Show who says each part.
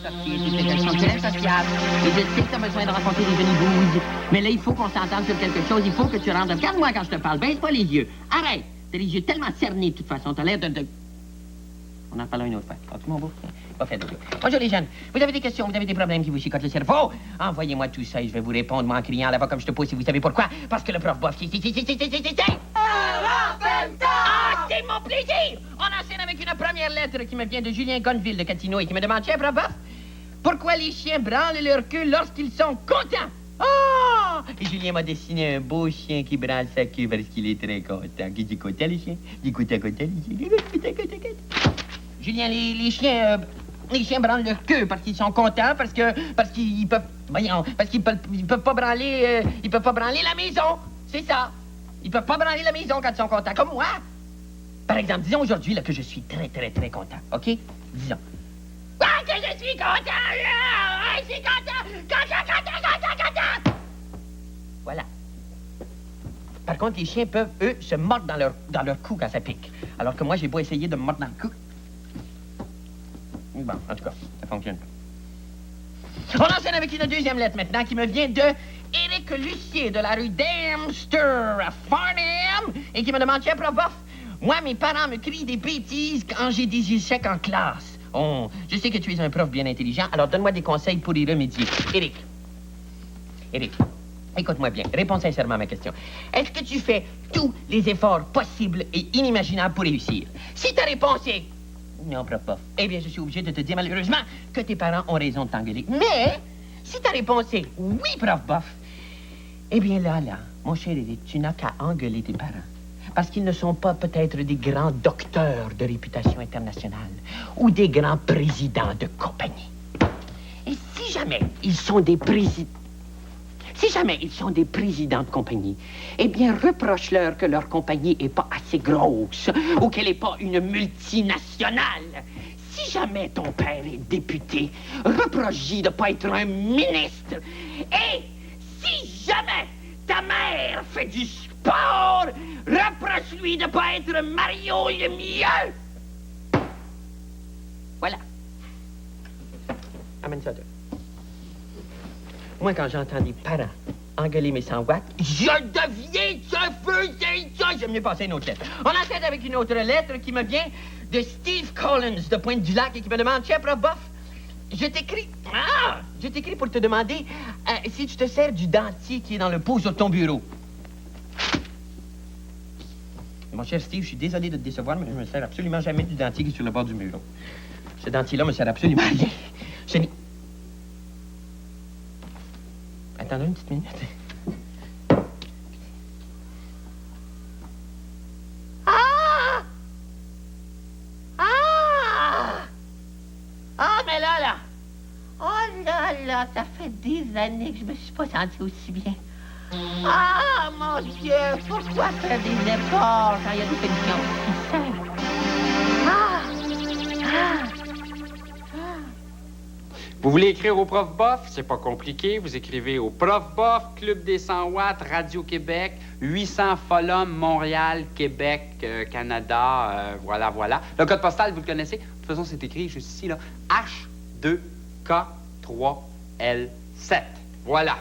Speaker 1: sortir, elles sont très sociables. Et je sais que tu as besoin de rencontrer des jeunes bouses. Mais là, il faut qu'on s'entende sur quelque chose. Il faut que tu rentres. Regarde-moi quand je te parle. Baisse pas les yeux. Arrête. T'as les yeux tellement cernés, de toute façon. T'as l'air de... On en parlera une autre fois. Ah, tout mon beau. Pas fait de bruit. Bonjour les jeunes. Vous avez des questions, vous avez des problèmes qui vous chicotent le cerveau? Envoyez-moi tout ça et je vais vous répondre, moi, en criant là-bas comme je te pousse. Et vous savez pourquoi? Parce que le prof bof, Ah, c'est mon plaisir! On enchaîne avec une première lettre qui me vient de Julien Gonville de Catino et qui me demande, tiens, prof bof, pourquoi les chiens branlent leur queue lorsqu'ils sont contents? Oh! Et Julien m'a dessiné un beau chien qui branle sa queue parce qu'il est très content. Qui dit content, les chiens? Dit content, les chiens. Julien, les chiens... Les chiens branlent leur queue parce qu'ils sont contents, parce qu'ils peuvent... Voyons, parce qu'ils peuvent pas branler... ils peuvent pas branler la maison. C'est ça. Ils peuvent pas branler la maison quand ils sont contents, comme moi. Par exemple, disons aujourd'hui là, que je suis très, très, très content, OK? Disons. Ah, que je suis content, là! Je suis content! Voilà. Par contre, les chiens peuvent, eux, se mordre dans leur cou quand ça pique. Alors que moi, j'ai beau essayer de me mordre dans le cou. Bon, en tout cas, ça fonctionne pas. On enchaîne avec une deuxième lettre maintenant qui me vient de Éric Lucier de la rue Dempster à Farnham et qui me demande, tiens, prof bof, moi, mes parents me crient des bêtises quand j'ai des échecs en classe. Oh, je sais que tu es un prof bien intelligent, alors donne-moi des conseils pour y remédier. Éric, écoute-moi bien, réponds sincèrement à ma question. Est-ce que tu fais tous les efforts possibles et inimaginables pour réussir? Si ta réponse est non, prof bof, eh bien, je suis obligé de te dire malheureusement que tes parents ont raison de t'engueuler. Mais, si ta réponse est oui, prof bof, eh bien là, mon cher Éric, tu n'as qu'à engueuler tes parents. Parce qu'ils ne sont pas peut-être des grands docteurs de réputation internationale ou des grands présidents de compagnie. Et si jamais ils sont des présidents de compagnie, eh bien, reproche-leur que leur compagnie est pas assez grosse ou qu'elle n'est pas une multinationale. Si jamais ton père est député, reproche-y de pas être un ministre. Et si jamais ta mère fait du sport, reproche-lui de pas être Mario le mieux. Voilà. Amène ça, toi. Moi, quand j'entends des parents engueuler mes 100 watts, je deviens ça. J'aime mieux passer une autre lettre. On enchaîne avec une autre lettre qui me vient de Steve Collins de Pointe-du-Lac et qui me demande, tiens, prof bof, je t'écris pour te demander si tu te sers du dentier qui est dans le pot sur ton bureau. Mon cher Steve, je suis désolé de te décevoir, mais je me sers absolument jamais du dentier qui est sur le bord du bureau. Ce dentier-là me sert absolument à rien. Ce n'est... Attends une petite minute. Ah, mais là. Oh là, ça fait des années que je me suis pas sentie aussi bien. Ah, mon Dieu, pourquoi faire des efforts quand il y a des solutions aussi simples?
Speaker 2: Vous voulez écrire au prof bof? C'est pas compliqué. Vous écrivez au prof bof, Club des 100 watts, Radio-Québec, 800 Folum, Montréal, Québec, Canada, voilà. Le code postal, vous le connaissez? De toute façon, c'est écrit juste ici, là. H2K3L7. Voilà.